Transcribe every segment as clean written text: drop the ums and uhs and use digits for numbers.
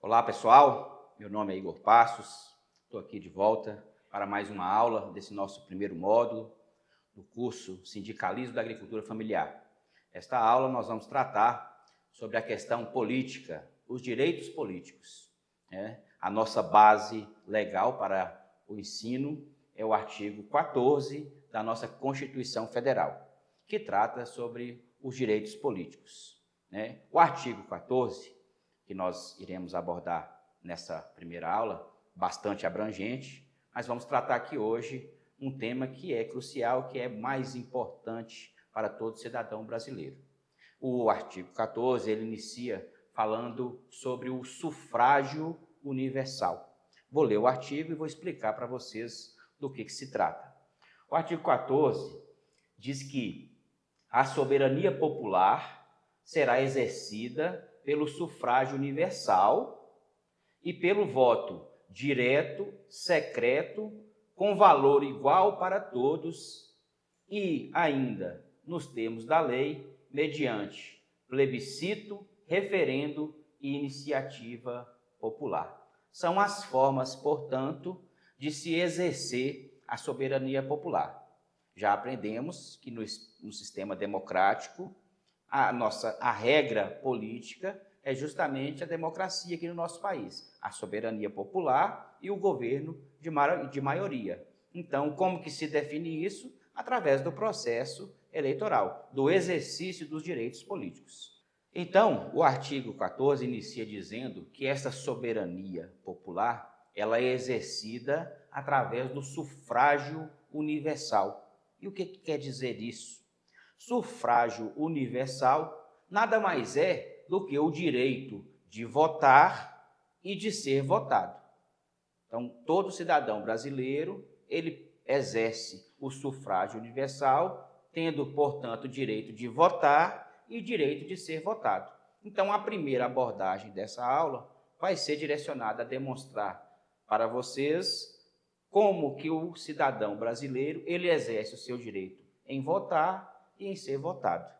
Olá pessoal, meu nome é Igor Passos, estou aqui de volta para mais uma aula desse nosso primeiro módulo do curso Sindicalismo da Agricultura Familiar. Esta aula nós vamos tratar sobre a questão política, os direitos políticos. A nossa base legal para o ensino é o artigo 14 da nossa Constituição Federal, que trata sobre os direitos políticos. O artigo 14, que nós iremos abordar nessa primeira aula, bastante abrangente, mas vamos tratar aqui hoje um tema que é crucial, que é mais importante para todo cidadão brasileiro. O artigo 14, ele inicia falando sobre o sufrágio universal. Vou ler o artigo e vou explicar para vocês do que se trata. O artigo 14 diz que a soberania popular será exercida pelo sufrágio universal e pelo voto direto, secreto, com valor igual para todos e ainda, nos termos da lei, mediante plebiscito, referendo e iniciativa popular. São as formas, portanto, de se exercer a soberania popular. Já aprendemos que no sistema democrático, a regra política é justamente a democracia aqui no nosso país, a soberania popular e o governo de maioria. Então, como que se define isso? Através do processo eleitoral, do exercício dos direitos políticos. Então, o artigo 14 inicia dizendo que essa soberania popular, ela é exercida através do sufrágio universal. E o que quer dizer isso? Sufrágio universal nada mais é do que o direito de votar e de ser votado. Então, todo cidadão brasileiro, ele exerce o sufrágio universal, tendo, portanto, direito de votar e direito de ser votado. Então, a primeira abordagem dessa aula vai ser direcionada a demonstrar para vocês como que o cidadão brasileiro, ele exerce o seu direito em votar e em ser votado.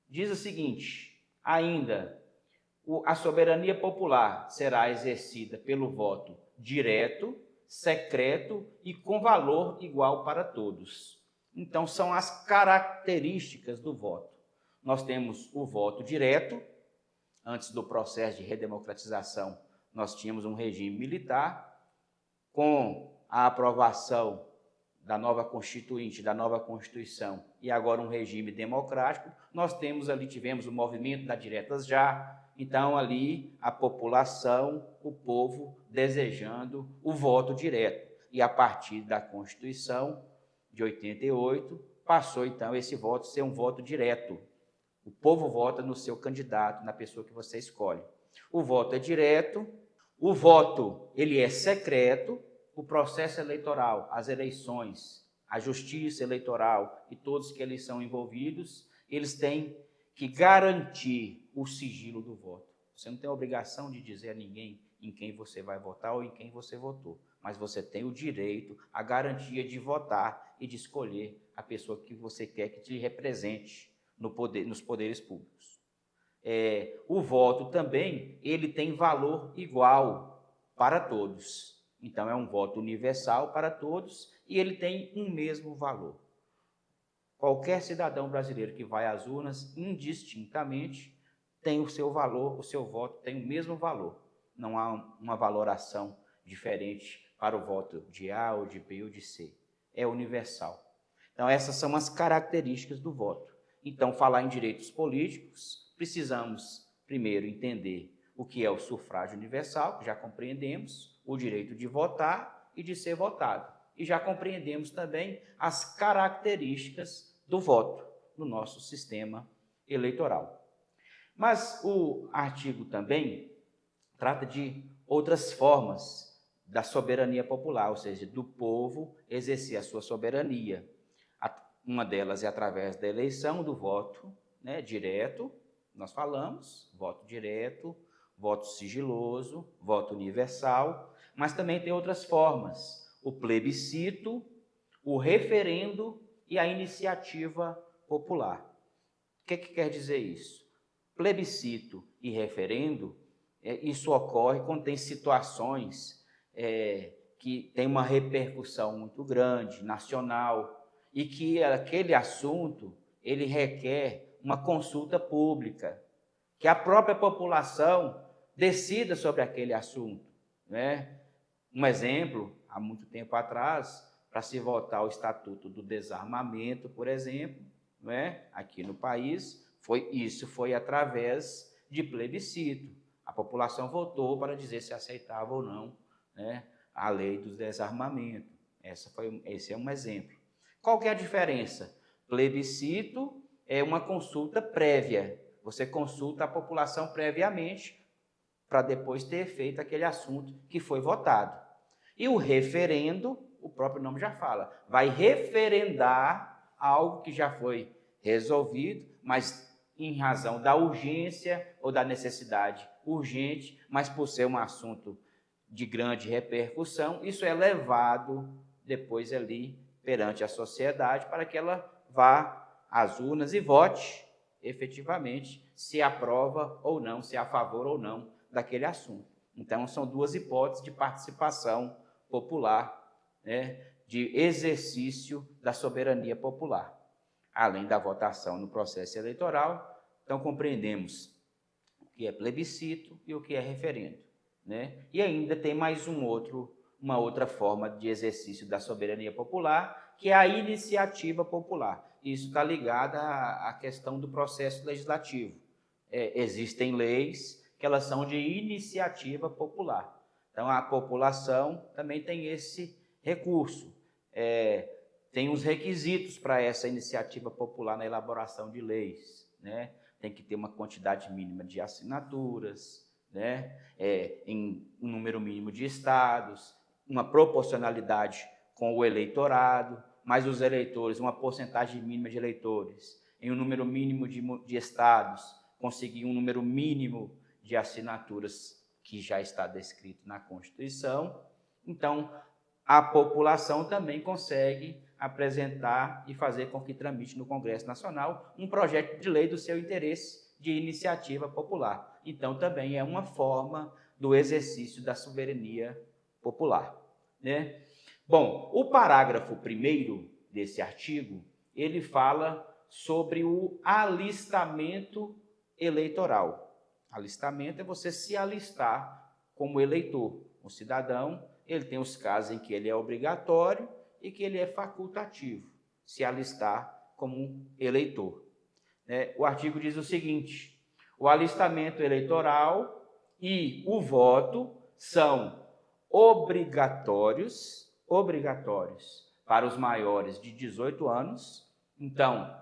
Diz o seguinte, ainda, a soberania popular será exercida pelo voto direto, secreto e com valor igual para todos. Então, são as características do voto. Nós temos o voto direto. Antes do processo de redemocratização, nós tínhamos um regime militar. Com a aprovação da nova Constituinte, da nova Constituição, e agora um regime democrático, nós tivemos o movimento das diretas já, então ali a população, o povo desejando o voto direto. E a partir da Constituição de 88, passou então esse voto a ser um voto direto. O povo vota no seu candidato, na pessoa que você escolhe. O voto é direto, o voto ele é secreto. O processo eleitoral, as eleições, a justiça eleitoral e todos que eles são envolvidos, eles têm que garantir o sigilo do voto. Você não tem a obrigação de dizer a ninguém em quem você vai votar ou em quem você votou, mas você tem o direito, a garantia de votar e de escolher a pessoa que você quer que te represente nos poderes públicos. O voto também, ele tem valor igual para todos. Então, é um voto universal para todos e ele tem um mesmo valor. Qualquer cidadão brasileiro que vai às urnas, indistintamente, tem o seu valor, o seu voto tem o mesmo valor. Não há uma valoração diferente para o voto de A, ou de B, ou de C. É universal. Então, essas são as características do voto. Então, falar em direitos políticos, precisamos, primeiro, entender o que é o sufrágio universal, que já compreendemos, o direito de votar e de ser votado. E já compreendemos também as características do voto no nosso sistema eleitoral. Mas o artigo também trata de outras formas da soberania popular, ou seja, do povo exercer a sua soberania. Uma delas é através da eleição do voto direto, nós falamos, voto direto, voto sigiloso, voto universal, mas também tem outras formas, o plebiscito, o referendo e a iniciativa popular. O que quer dizer isso? Plebiscito e referendo isso ocorre quando tem situações que tem uma repercussão muito grande, nacional, e que aquele assunto ele requer uma consulta pública, que a própria população decida sobre aquele assunto, né? Um exemplo, há muito tempo atrás, para se votar o Estatuto do Desarmamento, por exemplo, né? Aqui no país, isso foi através de plebiscito. A população votou para dizer se aceitava ou não, né, a lei do desarmamento. Esse é um exemplo. Qual que é a diferença? Plebiscito é uma consulta prévia. Você consulta a população previamente para depois ter feito aquele assunto que foi votado. E o referendo, o próprio nome já fala, vai referendar algo que já foi resolvido, mas em razão da urgência ou da necessidade urgente, mas por ser um assunto de grande repercussão, isso é levado depois ali perante a sociedade para que ela vá às urnas e vote efetivamente se aprova ou não, se é a favor ou não daquele assunto. Então, são duas hipóteses de participação popular, né, de exercício da soberania popular. Além da votação no processo eleitoral, então compreendemos o que é plebiscito e o que é referendo, né? E ainda tem mais uma outra forma de exercício da soberania popular, que é a iniciativa popular. Isso está ligado à questão do processo legislativo. Existem leis que elas são de iniciativa popular. Então, a população também tem esse recurso. Tem os requisitos para essa iniciativa popular na elaboração de leis, né? Tem que ter uma quantidade mínima de assinaturas, né? Em um número mínimo de estados, uma proporcionalidade com o eleitorado, mais os eleitores, uma porcentagem mínima de eleitores, em um número mínimo de estados, conseguir um número mínimo de assinaturas que já está descrito na Constituição. Então, a população também consegue apresentar e fazer com que tramite no Congresso Nacional um projeto de lei do seu interesse de iniciativa popular. Então, também é uma forma do exercício da soberania popular, né? Bom, o parágrafo 1º desse artigo, ele fala sobre o alistamento eleitoral. Alistamento é você se alistar como eleitor. O cidadão, ele tem os casos em que ele é obrigatório e que ele é facultativo, se alistar como um eleitor. O artigo diz o seguinte: o alistamento eleitoral e o voto são obrigatórios para os maiores de 18 anos. Então,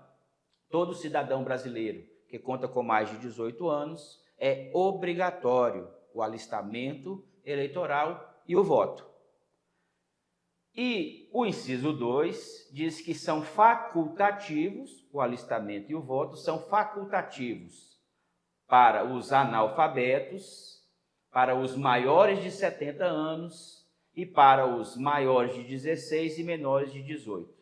todo cidadão brasileiro que conta com mais de 18 anos é obrigatório o alistamento eleitoral e o voto. E o inciso 2 diz que são facultativos, o alistamento e o voto são facultativos para os analfabetos, para os maiores de 70 anos e para os maiores de 16 e menores de 18,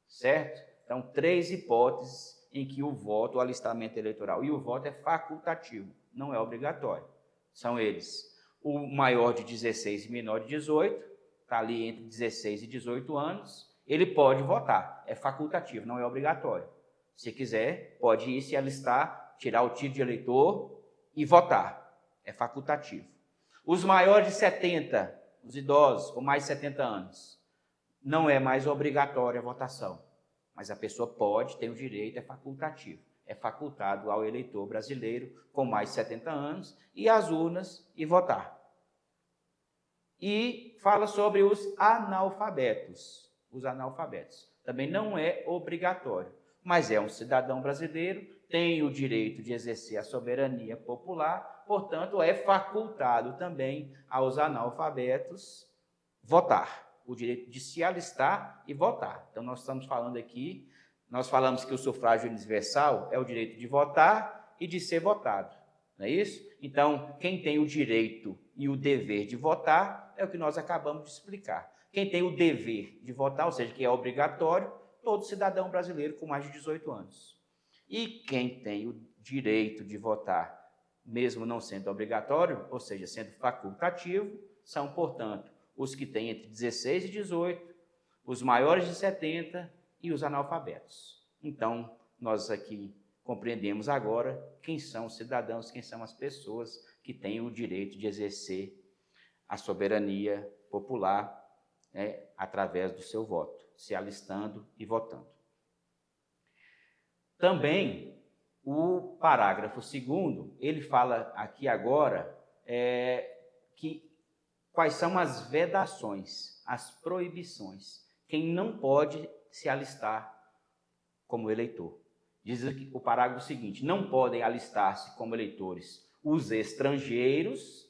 certo? Então, 3 hipóteses em que o voto, o alistamento eleitoral e o voto é facultativo, não é obrigatório. São eles: o maior de 16 e menor de 18, está ali entre 16 e 18 anos, ele pode votar, é facultativo, não é obrigatório. Se quiser, pode ir se alistar, tirar o título de eleitor e votar, é facultativo. Os maiores de 70, os idosos com mais de 70 anos, não é mais obrigatória a votação, mas a pessoa pode, tem o direito, é facultativo. É facultado ao eleitor brasileiro com mais de 70 anos ir às urnas e votar. E fala sobre os analfabetos. Os analfabetos. Também não é obrigatório, mas é um cidadão brasileiro, tem o direito de exercer a soberania popular, portanto, é facultado também aos analfabetos votar, o direito de se alistar e votar. Então, nós estamos falando aqui, nós falamos que o sufrágio universal é o direito de votar e de ser votado, não é isso? Então, quem tem o direito e o dever de votar é o que nós acabamos de explicar. Quem tem o dever de votar, ou seja, que é obrigatório, todo cidadão brasileiro com mais de 18 anos. E quem tem o direito de votar mesmo não sendo obrigatório, ou seja, sendo facultativo, são, portanto, os que têm entre 16 e 18, os maiores de 70 e os analfabetos. Então, nós aqui compreendemos agora quem são os cidadãos, quem são as pessoas que têm o direito de exercer a soberania popular, né, através do seu voto, se alistando e votando. Também, o parágrafo 2º, ele fala aqui agora quais são as vedações, as proibições, quem não pode se alistar como eleitor. Diz aqui o parágrafo seguinte: não podem alistar-se como eleitores os estrangeiros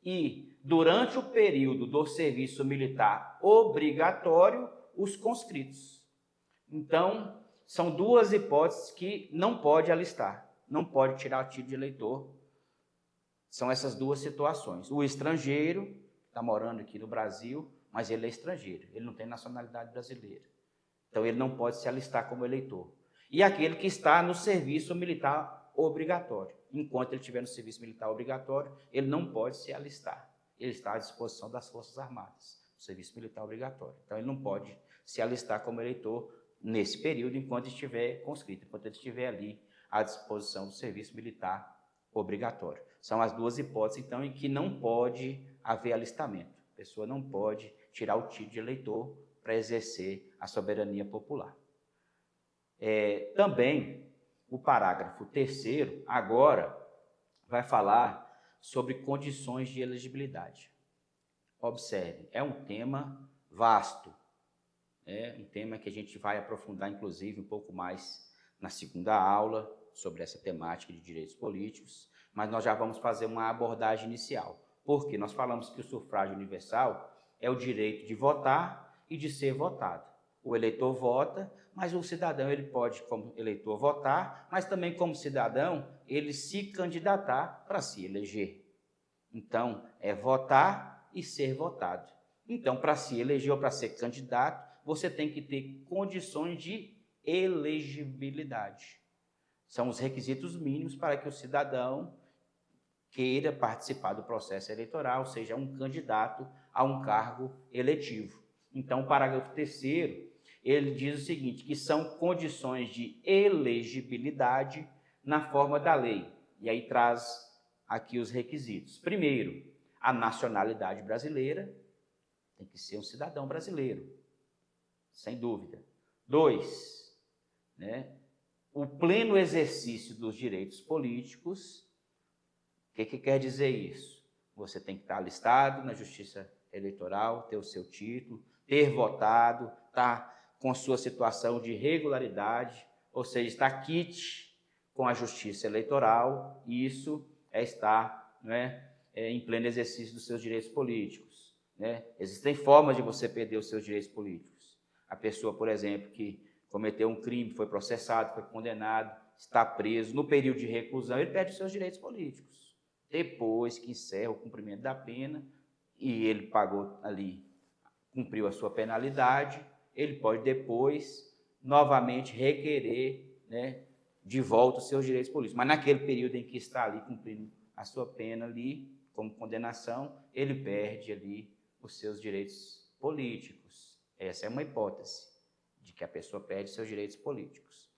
e, durante o período do serviço militar obrigatório, os conscritos. Então, são duas hipóteses que não pode alistar, não pode tirar o título de eleitor. São essas duas situações. O estrangeiro está morando aqui no Brasil, mas ele é estrangeiro, ele não tem nacionalidade brasileira. Então, ele não pode se alistar como eleitor. E aquele que está no serviço militar obrigatório. Enquanto ele estiver no serviço militar obrigatório, ele não pode se alistar. Ele está à disposição das Forças Armadas, o serviço militar obrigatório. Então, ele não pode se alistar como eleitor nesse período, enquanto estiver conscrito, enquanto ele estiver ali à disposição do serviço militar obrigatório. São as duas hipóteses, então, em que não pode haver alistamento. A pessoa não pode tirar o título de eleitor para exercer a soberania popular. Também, o parágrafo 3º, agora, vai falar sobre condições de elegibilidade. Observe, é um tema vasto, é um tema que a gente vai aprofundar, inclusive, um pouco mais na segunda aula, sobre essa temática de direitos políticos, mas nós já vamos fazer uma abordagem inicial. Porque nós falamos que o sufrágio universal é o direito de votar e de ser votado. O eleitor vota, mas o cidadão ele pode, como eleitor, votar, mas também, como cidadão, ele se candidatar para se eleger. Então, é votar e ser votado. Então, para se eleger ou para ser candidato, você tem que ter condições de elegibilidade. São os requisitos mínimos para que o cidadão queira participar do processo eleitoral, seja um candidato a um cargo eletivo. Então, o parágrafo 3º, ele diz o seguinte, que são condições de elegibilidade na forma da lei. E aí traz aqui os requisitos. Primeiro, a nacionalidade brasileira, tem que ser um cidadão brasileiro, sem dúvida. 2, o pleno exercício dos direitos políticos. O que quer dizer isso? Você tem que estar alistado na Justiça Eleitoral, ter o seu título, ter votado, estar com sua situação de regularidade, ou seja, estar quite com a Justiça Eleitoral. Isso é estar em pleno exercício dos seus direitos políticos. Existem formas de você perder os seus direitos políticos. A pessoa, por exemplo, que cometeu um crime, foi processado, foi condenado, está preso, no período de reclusão, ele perde os seus direitos políticos. Depois que encerra o cumprimento da pena e ele pagou ali, cumpriu a sua penalidade, ele pode depois novamente requerer de volta os seus direitos políticos. Mas naquele período em que está ali cumprindo a sua pena ali, como condenação, ele perde ali os seus direitos políticos. Essa é uma hipótese de que a pessoa perde seus direitos políticos.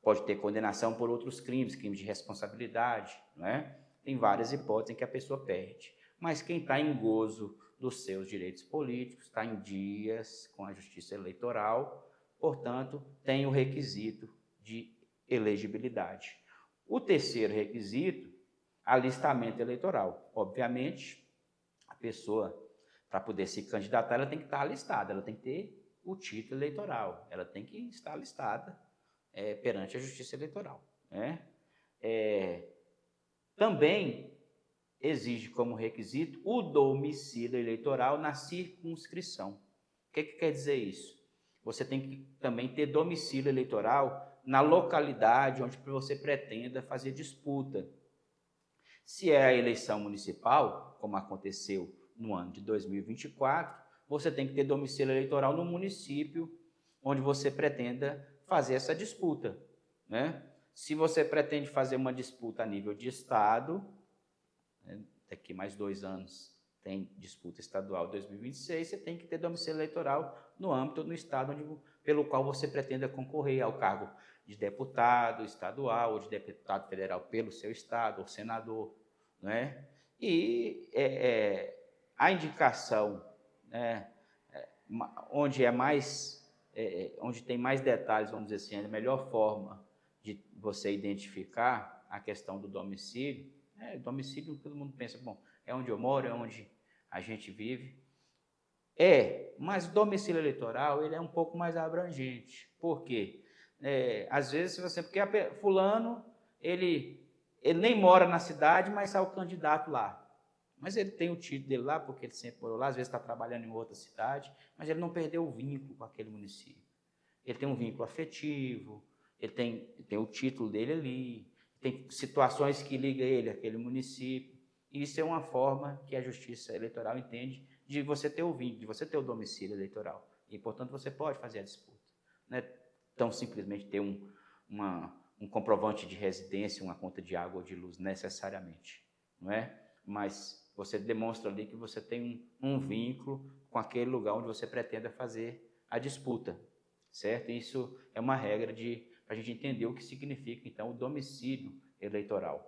Pode ter condenação por outros crimes, crimes de responsabilidade, Tem várias hipóteses em que a pessoa perde. Mas quem está em gozo dos seus direitos políticos, está em dias com a Justiça Eleitoral, portanto, tem o requisito de elegibilidade. O terceiro requisito, alistamento eleitoral. Obviamente, a pessoa, para poder se candidatar, ela tem que estar alistada, ela tem que ter o título eleitoral, ela tem que estar alistada perante a Justiça Eleitoral. Também exige como requisito o domicílio eleitoral na circunscrição. O que quer dizer isso? Você tem que também ter domicílio eleitoral na localidade onde você pretenda fazer disputa. Se é a eleição municipal, como aconteceu no ano de 2024, você tem que ter domicílio eleitoral no município onde você pretenda fazer essa disputa. Se você pretende fazer uma disputa a nível de estado, né, daqui mais 2 anos tem disputa estadual 2026, você tem que ter domicílio eleitoral no âmbito do estado pelo qual você pretenda concorrer ao cargo de deputado estadual ou de deputado federal pelo seu estado, ou senador, né? E a indicação, né, onde onde tem mais detalhes, vamos dizer assim, a melhor forma de você identificar a questão do domicílio, domicílio todo mundo pensa, bom, é onde eu moro, é onde a gente vive. Mas o domicílio eleitoral, ele é um pouco mais abrangente. Por quê? Às vezes, porque fulano, ele nem mora na cidade, mas é o candidato lá. Mas ele tem o título dele lá, porque ele sempre morou lá, às vezes está trabalhando em outra cidade, mas ele não perdeu o vínculo com aquele município. Ele tem um vínculo afetivo, ele tem o título dele ali, tem situações que ligam ele àquele município. E isso é uma forma que a Justiça Eleitoral entende de você ter o vínculo, de você ter o domicílio eleitoral. E, portanto, você pode fazer a disputa. Não é tão simplesmente ter um comprovante de residência, uma conta de água ou de luz, necessariamente. Não é? Mas você demonstra ali que você tem um vínculo com aquele lugar onde você pretenda fazer a disputa, certo? Isso é uma regra para a gente entender o que significa, então, o domicílio eleitoral.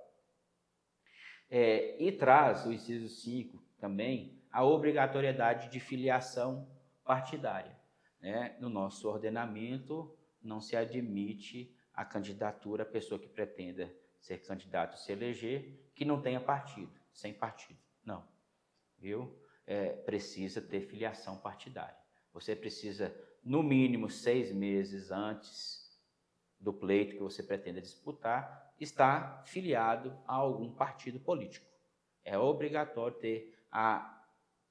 E traz, o inciso 5 também, a obrigatoriedade de filiação partidária, né? No nosso ordenamento, não se admite a candidatura, a pessoa que pretenda ser candidato, se eleger, que não tenha partido, sem partido. Não, viu? Precisa ter filiação partidária. Você precisa, no mínimo, 6 meses antes do pleito que você pretenda disputar, estar filiado a algum partido político. É obrigatório ter a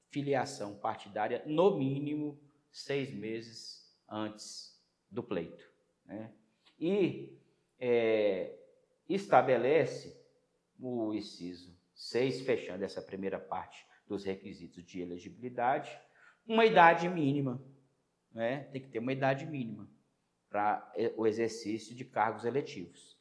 filiação partidária, no mínimo, 6 meses antes do pleito, né? E estabelece o inciso 6, fechando essa primeira parte dos requisitos de elegibilidade, uma idade mínima, né? Tem que ter uma idade mínima para o exercício de cargos eletivos,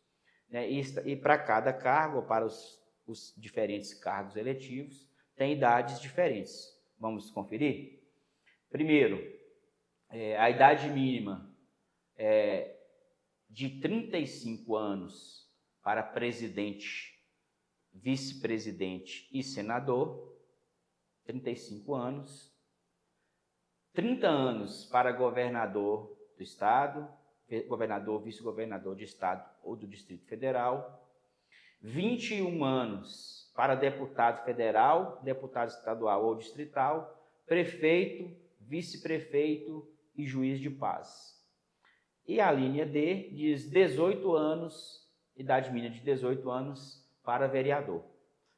né? E para cada cargo, para os diferentes cargos eletivos, tem idades diferentes. Vamos conferir? Primeiro, a idade mínima é de 35 anos para presidente, vice-presidente e senador, 35 anos. 30 anos para governador do estado, governador, vice-governador de estado ou do Distrito Federal. 21 anos para deputado federal, deputado estadual ou distrital, prefeito, vice-prefeito e juiz de paz. E a linha D diz 18 anos, idade mínima de 18 anos para vereador.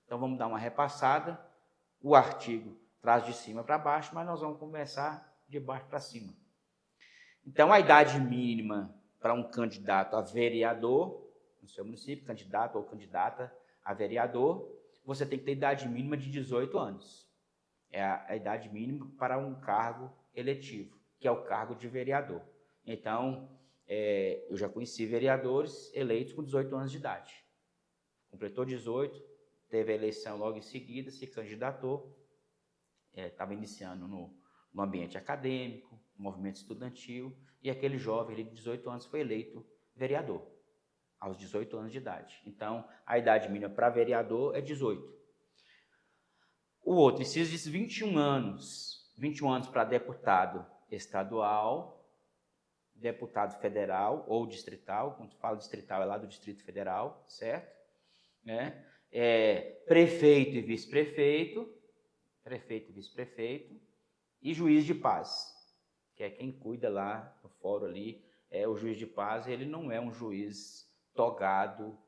Então vamos dar uma repassada. O artigo traz de cima para baixo, mas nós vamos começar de baixo para cima. Então a idade mínima para um candidato a vereador no seu município, candidato ou candidata a vereador, você tem que ter idade mínima de 18 anos. É a idade mínima para um cargo eletivo, que é o cargo de vereador. Então, eu já conheci vereadores eleitos com 18 anos de idade. Completou 18, teve a eleição logo em seguida, se candidatou, estava iniciando no ambiente acadêmico, no movimento estudantil, e aquele jovem de 18 anos foi eleito vereador, aos 18 anos de idade. Então, a idade mínima para vereador é 18. O outro, inciso diz 21 anos. 21 anos para deputado estadual, deputado federal ou distrital. Quando fala distrital, é lá do Distrito Federal, certo? Prefeito e vice-prefeito, prefeito e vice-prefeito, e juiz de paz, que é quem cuida lá no fórum ali. O juiz de paz, ele não é um juiz togado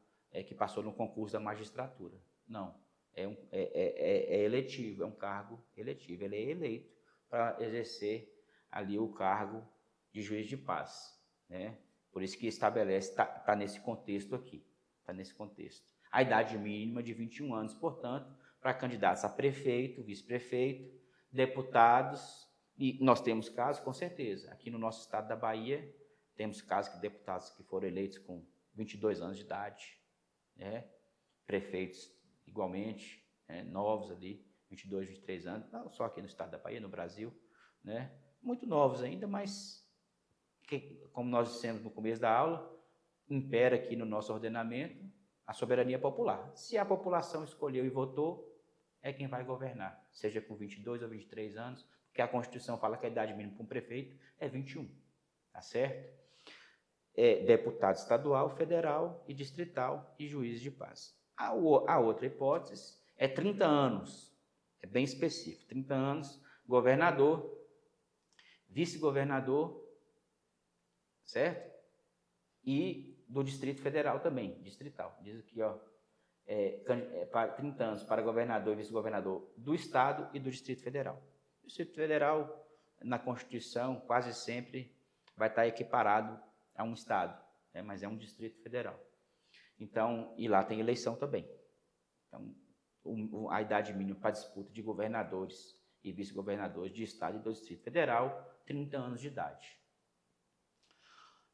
que passou no concurso da magistratura. Não, é eletivo, é um cargo eletivo. Ele é eleito para exercer ali o cargo de juiz de paz, né? Por isso que estabelece, está nesse contexto aqui, está nesse contexto. A idade mínima de 21 anos, portanto, para candidatos a prefeito, vice-prefeito, deputados, e nós temos casos, com certeza, aqui no nosso estado da Bahia, temos casos de deputados que foram eleitos com 22 anos de idade, né? Prefeitos igualmente, novos ali, 22, 23 anos, não só aqui no estado da Bahia, no Brasil, né? Muito novos ainda, mas, como nós dissemos no começo da aula, impera aqui no nosso ordenamento a soberania popular. Se a população escolheu e votou, é quem vai governar, seja com 22 ou 23 anos, porque a Constituição fala que a idade mínima para um prefeito é 21, tá certo? Deputado estadual, federal e distrital e juiz de paz. A outra hipótese é 30 anos, é bem específico, 30 anos, governador, vice-governador, certo? E do Distrito Federal também, distrital. Diz aqui, ó, 30 anos para governador e vice-governador do Estado e do Distrito Federal. O Distrito Federal, na Constituição, quase sempre vai estar equiparado a um Estado, né, mas é um Distrito Federal. Então, e lá tem eleição também. Então, a idade mínima para disputa de governadores e vice-governadores de Estado e do Distrito Federal, 30 anos de idade.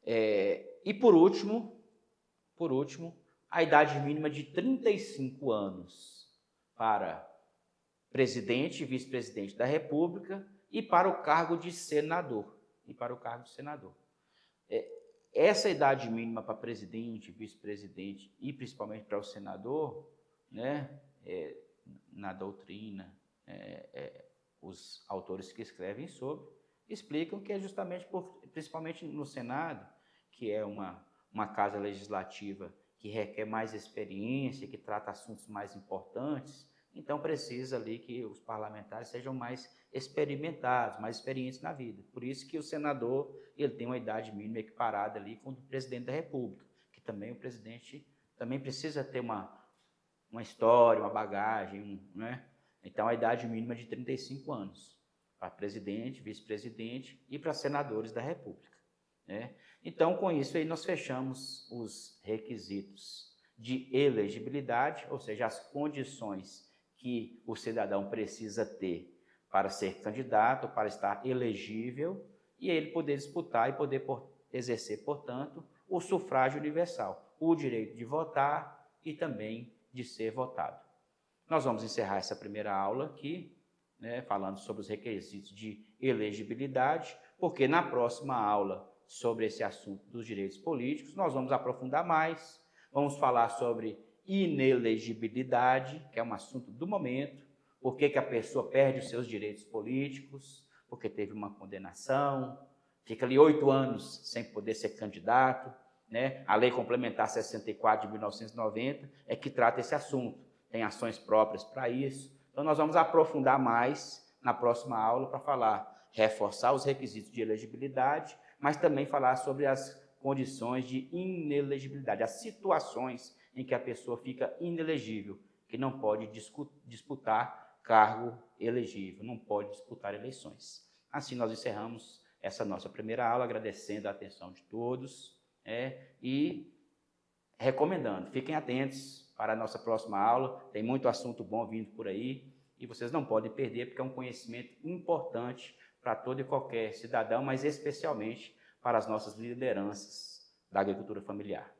E por último, a idade mínima de 35 anos para presidente e vice-presidente da República e para o cargo de senador. Essa idade mínima para presidente, vice-presidente e principalmente para o senador, né, na doutrina, os autores que escrevem sobre, explicam que é justamente, principalmente no Senado, que é uma casa legislativa que requer mais experiência, que trata assuntos mais importantes, então precisa ali que os parlamentares sejam mais experimentados, mais experientes na vida. Por isso que o senador ele tem uma idade mínima equiparada ali com o do presidente da República, que também o presidente também precisa ter uma história, uma bagagem, né? Então a idade mínima é de 35 anos para presidente, vice-presidente e para senadores da República, né? Então, com isso aí nós fechamos os requisitos de elegibilidade, ou seja, as condições que o cidadão precisa ter para ser candidato, para estar elegível, e ele poder disputar e poder exercer, portanto, o sufrágio universal, o direito de votar e também de ser votado. Nós vamos encerrar essa primeira aula aqui, né, falando sobre os requisitos de elegibilidade, porque na próxima aula, sobre esse assunto dos direitos políticos, nós vamos aprofundar mais, vamos falar sobre inelegibilidade, que é um assunto do momento, por que a pessoa perde os seus direitos políticos, porque teve uma condenação, fica ali 8 anos sem poder ser candidato, né? A Lei Complementar 64 de 1990 é que trata esse assunto, tem ações próprias para isso. Então, nós vamos aprofundar mais na próxima aula para falar, reforçar os requisitos de elegibilidade, mas também falar sobre as condições de inelegibilidade, as situações em que a pessoa fica inelegível, que não pode disputar cargo elegível, não pode disputar eleições. Assim, nós encerramos essa nossa primeira aula, agradecendo a atenção de todos, e recomendando, fiquem atentos para a nossa próxima aula, tem muito assunto bom vindo por aí, e vocês não podem perder, porque é um conhecimento importante para todo e qualquer cidadão, mas especialmente para as nossas lideranças da agricultura familiar.